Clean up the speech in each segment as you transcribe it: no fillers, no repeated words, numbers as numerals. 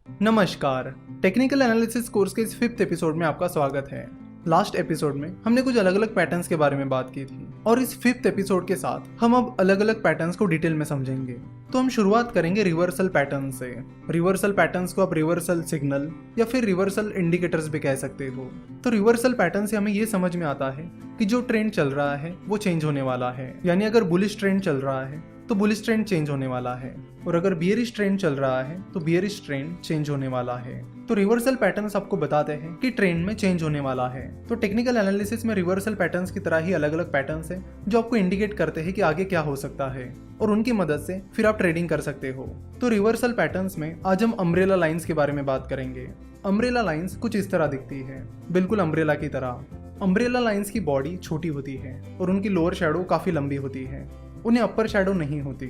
नमस्कार। Technical analysis course के इस 5th एपिसोड में आपका स्वागत है। लास्ट एपिसोड में हमने कुछ अलग अलग पैटर्न्स के बारे में बात की थी और इस 5th एपिसोड के साथ हम अब अलग अलग पैटर्न्स को डिटेल में समझेंगे। तो हम शुरुआत करेंगे रिवर्सल पैटर्न से। रिवर्सल पैटर्न्स को आप रिवर्सल सिग्नल या फिर रिवर्सल इंडिकेटर्स भी कह सकते हो। तो रिवर्सल पैटर्न से हमें ये समझ में आता है कि जो ट्रेंड चल रहा है वो चेंज होने वाला है, यानी अगर बुलिश ट्रेंड चल रहा है तो बुलिश ट्रेंड चेंज होने वाला है, और अगर बियरिश ट्रेंड चल रहा है तो बियरिश ट्रेंड चेंज होने वाला है। तो रिवर्सल पैटर्न्स आपको बताते हैं कि ट्रेंड में चेंज होने वाला है। तो टेक्निकल एनालिसिस में रिवर्सल पैटर्न्स की तरह ही अलग अलग पैटर्न्स हैं जो आपको इंडिकेट करते हैं कि आगे क्या हो सकता है, और उनकी मदद से फिर आप ट्रेडिंग कर सकते हो। तो रिवर्सल पैटर्न्स में आज हम अम्ब्रेला लाइंस के बारे में बात करेंगे। अम्ब्रेला लाइंस कुछ इस तरह दिखती है, बिल्कुल अम्ब्रेला की तरह। अम्ब्रेला लाइंस की बॉडी छोटी होती है और उनकी लोअर शैडो काफी लंबी होती है, उन्हें अपर शैडो नहीं होती।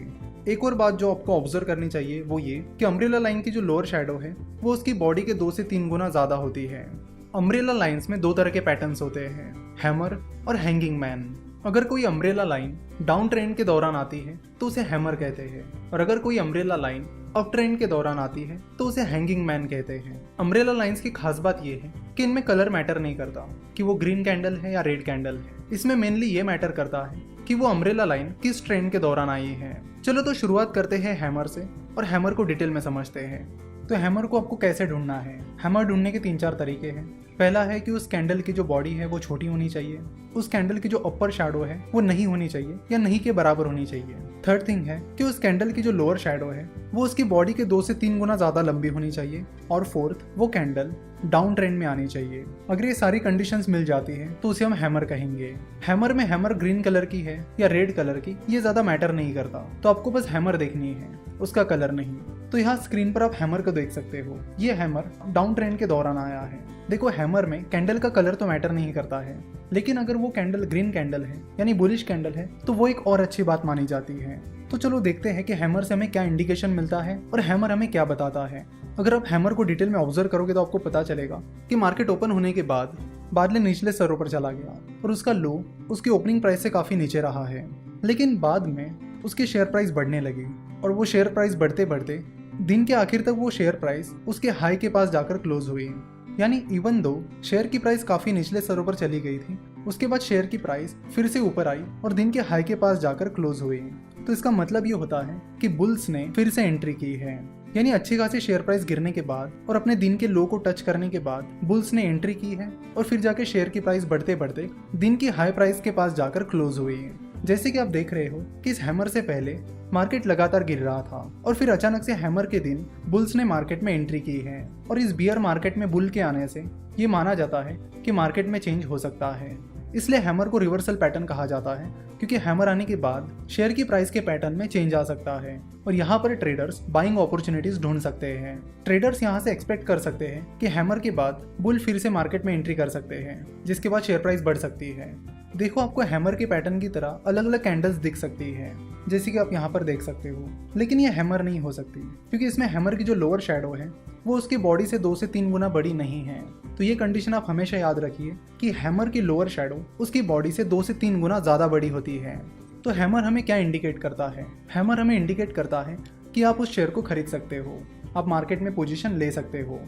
एक और बात जो आपको ऑब्जर्व करनी चाहिए वो ये कि अम्ब्रेला लाइन की जो लोअर शैडो है वो उसकी बॉडी के 2 से 3 गुना ज्यादा होती है। अम्ब्रेला लाइंस में 2 तरह के पैटर्न्स होते हैं, हैमर और हैंगिंग मैन। अगर कोई अम्ब्रेला लाइन डाउन ट्रेंड के दौरान आती है तो उसे हैमर कहते हैं, और अगर कोई अम्ब्रेला लाइन अप ट्रेंड के दौरान आती है तो उसे हैंगिंग मैन कहते हैं। अम्ब्रेला लाइंस की खास बात यह है कि इनमें कलर मैटर नहीं करता कि वो ग्रीन कैंडल है या रेड कैंडल है। इसमें मेनली ये मैटर करता है कि वो अम्ब्रेला लाइन किस ट्रेंड के दौरान आई है। चलो तो शुरुआत करते हैं हैमर से और हैमर को डिटेल में समझते हैं। तो हैमर को आपको कैसे ढूंढना है? हैमर ढूंढने के 3-4 तरीके हैं। पहला है कि उस कैंडल की जो बॉडी है वो छोटी होनी चाहिए, उस कैंडल की जो अपर शैडो है वो नहीं होनी चाहिए या नहीं के बराबर होनी चाहिए। थर्ड थिंग है कि उस कैंडल की जो लोअर शैडो है वो उसकी बॉडी के 2 से 3 गुना ज्यादा लंबी होनी चाहिए, और फोर्थ वो कैंडल डाउन ट्रेंड में आनी चाहिए। अगर ये सारी कंडीशंस मिल जाती है तो उसे हम हैमर कहेंगे। हैमर में हैमर ग्रीन कलर की है या रेड कलर की ये ज्यादा मैटर नहीं करता, तो आपको बस हैमर देखनी है, उसका कलर नहीं। तो यहाँ स्क्रीन पर आप हैमर को देख सकते हो। ये हैमर डाउन ट्रेंड के दौरान आया है। देखो, हैमर में कैंडल का कलर तो मैटर नहीं करता है, लेकिन अगर वो कैंडल ग्रीन कैंडल है यानी बुलिश कैंडल है तो वो एक और अच्छी बात मानी जाती है। तो चलो देखते हैं कि हैमर से हमें क्या इंडिकेशन मिलता है और हैमर हमें क्या बताता है। अगर आप हैमर को डिटेल में ऑब्जर्व करोगे तो आपको पता चलेगा कि मार्केट ओपन होने के बाद बादल निचले स्तरों पर चला गया और उसका लो उसकी ओपनिंग प्राइस से काफी नीचे रहा है, लेकिन बाद में उसकी शेयर प्राइस बढ़ने लगी, और वो शेयर प्राइस बढ़ते बढ़ते दिन के आखिर तक वो शेयर प्राइस उसके हाई के पास जाकर क्लोज हुई। यानी इवन दो शेयर की प्राइस काफी निचले स्तरों पर चली गई थी, उसके बाद शेयर की प्राइस फिर से ऊपर आई और दिन के हाई के पास जाकर क्लोज हुई। तो इसका मतलब ये होता है कि बुल्स ने फिर से एंट्री की है, यानी अच्छी खासी शेयर प्राइस गिरने के बाद और अपने दिन के लो को टच करने के बाद बुल्स ने एंट्री की है, और फिर जाके शेयर की प्राइस बढ़ते बढ़ते दिन की हाई प्राइस के पास जाकर क्लोज हुई है। जैसे कि आप देख रहे हो कि इस हैमर से पहले मार्केट लगातार गिर रहा था और फिर अचानक से हैमर के दिन बुल्स ने मार्केट में एंट्री की है, और इस बियर मार्केट में बुल के आने से ये माना जाता है कि मार्केट में चेंज हो सकता है। इसलिए हैमर को रिवर्सल पैटर्न कहा जाता है, क्योंकि हैमर आने के बाद शेयर की प्राइस के पैटर्न में चेंज आ सकता है, और यहाँ पर ट्रेडर्स बाइंग अपॉर्चुनिटीज ढूंढ सकते हैं। ट्रेडर्स यहाँ से एक्सपेक्ट कर सकते हैं कि हैमर के बाद बुल फिर से मार्केट में एंट्री कर सकते हैं, जिसके बाद शेयर प्राइस बढ़ सकती है। देखो, आपको हैमर के पैटर्न की तरह अलग अलग कैंडल्स दिख सकती है, जैसे कि आप यहाँ पर देख सकते हो, लेकिन ये हैमर नहीं हो सकती, क्योंकि इसमें हैमर की जो लोअर शैडो है वो उसकी बॉडी से 2 से 3 गुना बड़ी नहीं है। तो ये कंडीशन आप हमेशा याद रखिए कि हैमर की लोअर शैडो उसकी बॉडी से 2 से 3 गुना ज़्यादा बड़ी होती है। तो हैमर हमें क्या इंडिकेट करता है? हैमर हमें इंडिकेट करता है कि आप उस शेयर को खरीद सकते हो, आप मार्केट में पोजीशन ले सकते हो।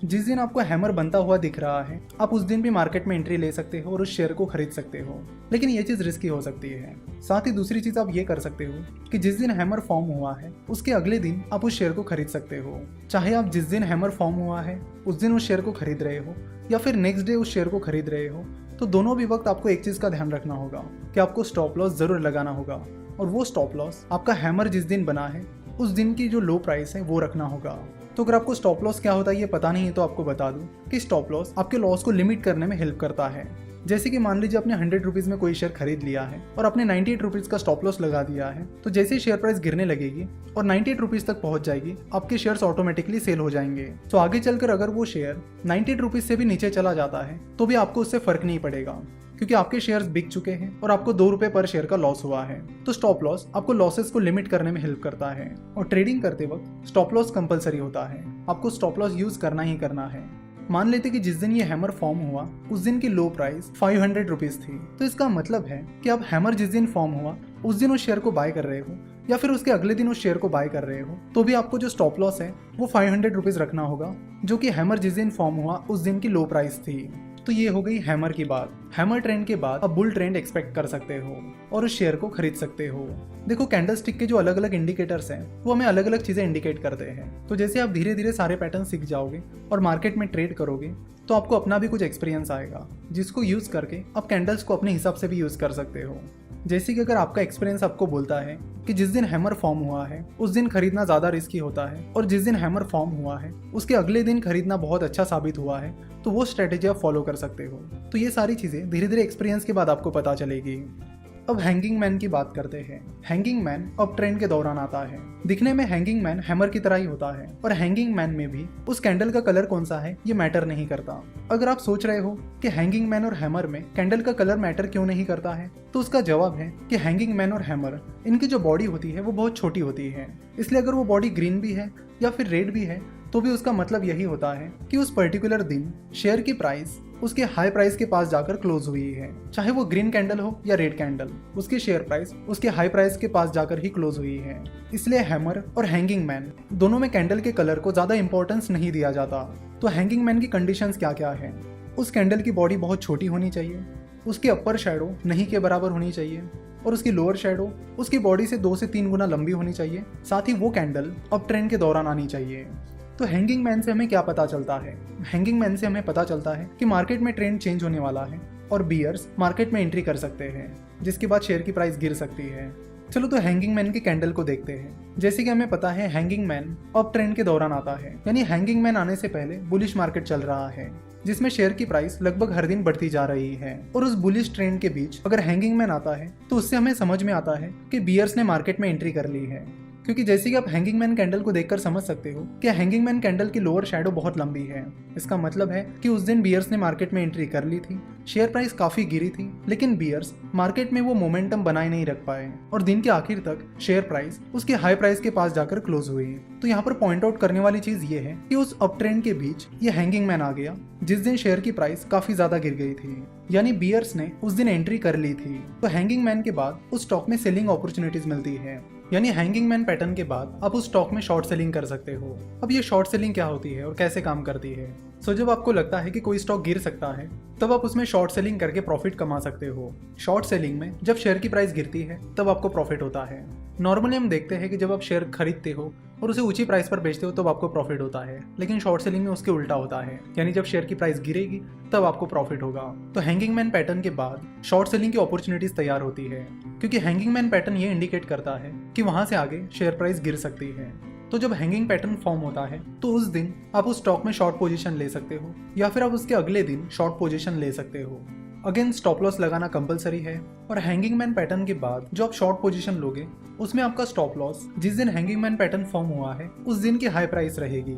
जिस दिन आपको हैमर बनता हुआ दिख रहा है आप उस दिन भी मार्केट में एंट्री ले सकते हो और उस शेयर को खरीद सकते हो, लेकिन ये चीज़ रिस्की हो सकती है। साथ ही दूसरी चीज़ आप ये कर सकते हो कि जिस दिन हैमर फॉर्म हुआ है उसके अगले दिन आप उस शेयर को खरीद सकते हो। चाहे आप जिस दिन हैमर फॉर्म हुआ है उस दिन उस शेयर को खरीद रहे हो या फिर नेक्स्ट डे उस शेयर को खरीद रहे हो, तो दोनों भी वक्त आपको एक चीज़ का ध्यान रखना होगा कि आपको स्टॉप लॉस जरूर लगाना होगा, और वो स्टॉप लॉस आपका हैमर जिस दिन बना है उस दिन की जो लो प्राइस है वो रखना होगा। तो अगर आपको स्टॉप लॉस क्या होता है ये पता नहीं है तो आपको बता दूं कि स्टॉप लॉस आपके लॉस को लिमिट करने में हेल्प करता है। जैसे कि मान लीजिए आपने 100 रुपीज़ में कोई शेयर खरीद लिया है और आपने 98 रुपीज़ का स्टॉप लॉस लगा दिया है, तो जैसे ही शेयर प्राइस गिरने लगेगी और 98 रुपीज़ तक पहुंच जाएगी आपके शेयर्स ऑटोमेटिकली सेल हो जाएंगे। तो आगे चलकर अगर वो शेयर 98 रुपीज़ से भी नीचे चला जाता है तो भी आपको उससे फर्क नहीं पड़ेगा, क्योंकि आपके शेयर्स बिक चुके हैं और आपको 2 रुपए पर शेयर का लॉस हुआ है। तो स्टॉप लॉस आपको लॉसेस को लिमिट करने में हेल्प करता है, और ट्रेडिंग करते वक्त स्टॉप लॉस कंपलसरी होता है, आपको स्टॉप लॉस यूज करना ही करना है। मान लेते कि जिस दिन ये हैमर फॉर्म हुआ उस दिन की लो प्राइस 500 रुपीज थी, तो इसका मतलब है कि अब हैमर जिस दिन फॉर्म हुआ उस दिन उस शेयर को बाय कर रहे हो, या फिर उसके अगले दिन उस शेयर को बाय कर रहे हो, तो भी आपको जो स्टॉप लॉस है वो 500 रुपीज रखना होगा, जो कि हैमर जिस दिन फॉर्म हुआ उस दिन की लो प्राइस थी। तो ये हो गई हैमर की बात। हैमर ट्रेंड के बाद अब बुल ट्रेंड एक्सपेक्ट कर सकते हो और उस शेयर को खरीद सकते हो। देखो, कैंडलस्टिक के जो अलग अलग इंडिकेटर्स हैं वो हमें अलग अलग चीजें इंडिकेट करते हैं। तो जैसे आप धीरे धीरे सारे पैटर्न सीख जाओगे और मार्केट में ट्रेड करोगे, तो आपको अपना भी कुछ एक्सपीरियंस आएगा, जिसको यूज करके आप कैंडल्स को अपने हिसाब से भी यूज कर सकते हो। जैसे कि अगर आपका एक्सपीरियंस आपको बोलता है कि जिस दिन हैमर फॉर्म हुआ है उस दिन खरीदना ज़्यादा रिस्की होता है, और जिस दिन हैमर फॉर्म हुआ है उसके अगले दिन खरीदना बहुत अच्छा साबित हुआ है, तो वो स्ट्रेटेजी आप फॉलो कर सकते हो। तो ये सारी चीज़ें धीरे धीरे एक्सपीरियंस के बाद आपको पता चलेगी। अब हैंगिंग मैन की बात करते हैं। हैंगिंग मैन अब ट्रेंड के दौरान आता है। दिखने में हैंगिंग मैन हैमर की तरह ही होता है, और हैंगिंग मैन में भी उस कैंडल का कलर कौन सा है ये मैटर नहीं करता। अगर आप सोच रहे हो कि हैंगिंग मैन और हैमर में कैंडल का कलर मैटर क्यों नहीं करता है, तो उसका जवाब है कि हैंगिंग मैन और हैमर, इनकी जो बॉडी होती है वो बहुत छोटी होती है। इसलिए अगर वो बॉडी ग्रीन भी है या फिर रेड भी है, तो भी उसका मतलब यही होता है कि उस पर्टिकुलर दिन शेयर की प्राइस उसके हाई प्राइस के पास जाकर क्लोज हुई है। चाहे वो ग्रीन कैंडल हो या रेड कैंडल, उसकी शेयर प्राइस उसके हाई प्राइस के पास जाकर ही क्लोज हुई है। इसलिए हैमर और हैंगिंग मैन दोनों में कैंडल के कलर को ज्यादा इंपॉर्टेंस नहीं दिया जाता। तो हैंगिंग मैन की कंडीशंस क्या क्या है? उस कैंडल की बॉडी बहुत छोटी होनी चाहिए, उसकी अपर शैडो नहीं के बराबर होनी चाहिए, और उसकी लोअर शैडो उसकी बॉडी से 2 से 3 गुना लंबी होनी चाहिए। साथ ही वो कैंडल अब ट्रेंड के दौरान आनी चाहिए। तो हैंगिंग मैन से हमें क्या पता चलता है? हैंगिंग मैन से हमें पता चलता है कि मार्केट में ट्रेंड चेंज होने वाला है और बियर्स मार्केट में एंट्री कर सकते हैं, जिसके बाद शेयर की प्राइस गिर सकती है। चलो तो हैंगिंग मैन की कैंडल को देखते हैं। जैसे कि हमें पता है हैंगिंग मैन अब ट्रेंड के दौरान आता है, यानी हैंगिंग मैन आने से पहले बुलिश मार्केट चल रहा है, जिसमें शेयर की प्राइस लगभग हर दिन बढ़ती जा रही है। और उस बुलिश ट्रेंड के बीच अगर हैंगिंग मैन आता है तो उससे हमें समझ में आता है कि बियर्स ने मार्केट में एंट्री कर ली है। क्योंकि जैसे कि आप हैंगिंग मैन कैंडल को देखकर समझ सकते हो कि हैंगिंग मैन कैंडल की लोअर शैडो बहुत लंबी है। इसका मतलब है कि उस दिन बियर्स ने मार्केट में एंट्री कर ली थी, शेयर प्राइस काफी गिरी थी, लेकिन बियर्स मार्केट में वो मोमेंटम बनाए नहीं रख पाए और दिन के आखिर तक शेयर प्राइस उसके हाई प्राइस के पास जाकर क्लोज हुई। तो यहाँ पर पॉइंट आउट करने वाली चीज ये है कि उस अप ट्रेंड के बीच ये हैंगिंग मैन आ गया जिस दिन शेयर की प्राइस काफी ज्यादा गिर गई थी, यानी बियर्स ने उस दिन एंट्री कर ली थी। तो हैंगिंग मैन के बाद उस स्टॉक में सेलिंग अपॉर्चुनिटीज मिलती है, यानी हैंगिंग मैन पैटर्न के बाद आप उस स्टॉक में शॉर्ट सेलिंग कर सकते हो। अब ये शॉर्ट सेलिंग क्या होती है और कैसे काम करती है? सो जब आपको लगता है कि कोई स्टॉक गिर सकता है, तब आप उसमें शॉर्ट सेलिंग करके प्रॉफिट कमा सकते हो। शॉर्ट सेलिंग में जब शेयर की प्राइस गिरती है तब आपको प्रॉफिट होता है। नॉर्मली हम देखते हैं कि जब आप शेयर खरीदते हो और उसे ऊंची प्राइस पर बेचते हो तब आपको प्रॉफिट होता है, लेकिन शॉर्ट सेलिंग में उसके उल्टा होता है, यानी जब शेयर की प्राइस गिरेगी तब आपको प्रॉफिट होगा। तो हैंगिंग मैन पैटर्न के बाद शॉर्ट सेलिंग की अपॉर्चुनिटीज तैयार होती है, क्योंकि हैंगिंग मैन पैटर्न ये इंडिकेट करता है कि वहां से आगे शेयर प्राइस गिर सकती है। तो जब हैंगिंग पैटर्न फॉर्म होता है तो उस दिन आप उस स्टॉक में शॉर्ट पोजीशन ले सकते हो, या फिर आप उसके अगले दिन शॉर्ट पोजीशन ले सकते हो। अगेन स्टॉप लॉस लगाना कंपलसरी है, और हैंगिंग मैन पैटर्न के बाद जो आप शॉर्ट पोजीशन लोगे उसमें आपका स्टॉप लॉस जिस दिन हैंगिंग मैन पैटर्न फॉर्म हुआ है उस दिन की हाई प्राइस रहेगी।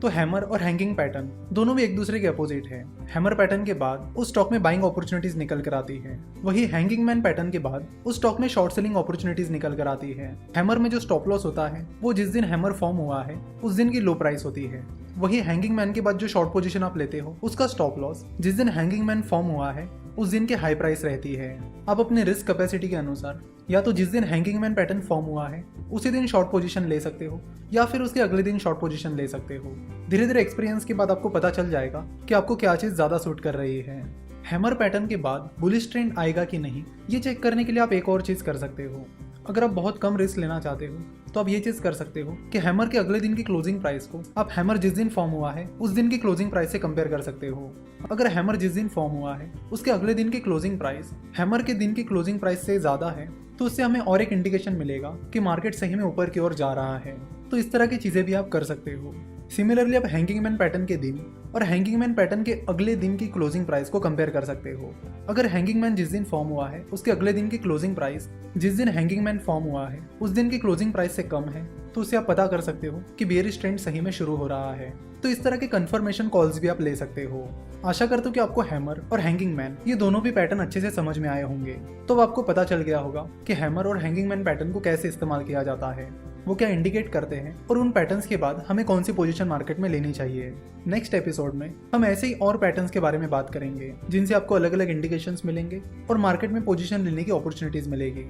तो हैमर और हैंगिंग पैटर्न दोनों भी एक दूसरे के अपोजिट है। हैमर पैटर्न के बाद उस स्टॉक में बाइंग अपॉर्चुनिटीज निकल कर आती है, वही हैंगिंग मैन पैटर्न के बाद उस स्टॉक में शॉर्ट सेलिंग अपॉर्चुनिटीज निकल कर आती है। हैमर में जो स्टॉप लॉस होता है वो जिस दिन हैमर फॉर्म हुआ है उस दिन की लो प्राइस होती है। वही हैंगिंग मैन के बाद जो शॉर्ट पोजीशन आप लेते हो उसका स्टॉप लॉस जिस दिन हैंगिंग मैन फॉर्म हुआ है उस दिन की हाई प्राइस रहती है। आप अपने रिस्क कैपेसिटी के अनुसार या तो जिस दिन हैंगिंग मैन पैटर्न फॉर्म हुआ है उसी दिन शॉर्ट पोजीशन ले सकते हो, या फिर उसके अगले दिन शॉर्ट पोजीशन ले सकते हो। धीरे धीरे एक्सपीरियंस के बाद आपको पता चल जाएगा कि आपको क्या चीज़ ज़्यादा सूट कर रही है। हैमर पैटर्न के बाद बुलिश ट्रेंड आएगा कि नहीं, ये चेक करने के लिए आप एक और चीज़ कर सकते हो। अगर आप बहुत कम रिस्क लेना चाहते हो तो आप ये चीज़ कर सकते हो कि हैमर के अगले दिन की क्लोजिंग प्राइस को आप हैमर जिस दिन फॉर्म हुआ है उस दिन की क्लोजिंग प्राइस से कंपेयर कर सकते हो। अगर हैमर जिस दिन फॉर्म हुआ है उसके अगले दिन की क्लोजिंग प्राइस हैमर के दिन की क्लोजिंग प्राइस से ज़्यादा है, तो उससे हमें और एक इंडिकेशन मिलेगा कि मार्केट सही में ऊपर की ओर जा रहा है। तो इस तरह की चीज़ें भी आप कर सकते हो। सिमिलरली आप हैंगिंग मैन पैटर्न के दिन और हैंगिंग मैन पैटर्न के अगले दिन की क्लोजिंग प्राइस को कंपेयर कर सकते हो। अगर हैंगिंग मैन जिस दिन फॉर्म हुआ है उसके अगले दिन की क्लोजिंग प्राइस जिस दिन हैंगिंग मैन फॉर्म हुआ है उस दिन की क्लोजिंग प्राइस से कम है, तो उससे आप पता कर सकते हो कि बेयरिश ट्रेंड सही में शुरू हो रहा है। तो इस तरह के कंफर्मेशन कॉल्स भी आप ले सकते हो। आशा करता हूँ कि आपको हैमर और हैंगिंग मैन ये दोनों भी पैटर्न अच्छे से समझ में आए होंगे। तो अब आपको पता चल गया होगा कि हैमर और हैंगिंग मैन पैटर्न को कैसे इस्तेमाल किया जाता है, वो क्या इंडिकेट करते हैं, और उन पैटर्न्स के बाद हमें कौन सी पोजीशन मार्केट में लेनी चाहिए। नेक्स्ट एपिसोड में हम ऐसे ही और पैटर्न्स के बारे में बात करेंगे जिनसे आपको अलग अलग इंडिकेशंस मिलेंगे और मार्केट में पोजीशन लेने की अपॉर्चुनिटीज मिलेगी।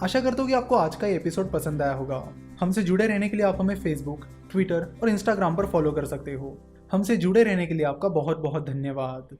आशा करता हूँ कि आपको आज का ये एपिसोड पसंद आया होगा। हमसे जुड़े रहने के लिए आप हमें फेसबुक, ट्विटर और इंस्टाग्राम पर फॉलो कर सकते हो। हमसे जुड़े रहने के लिए आपका बहुत बहुत धन्यवाद।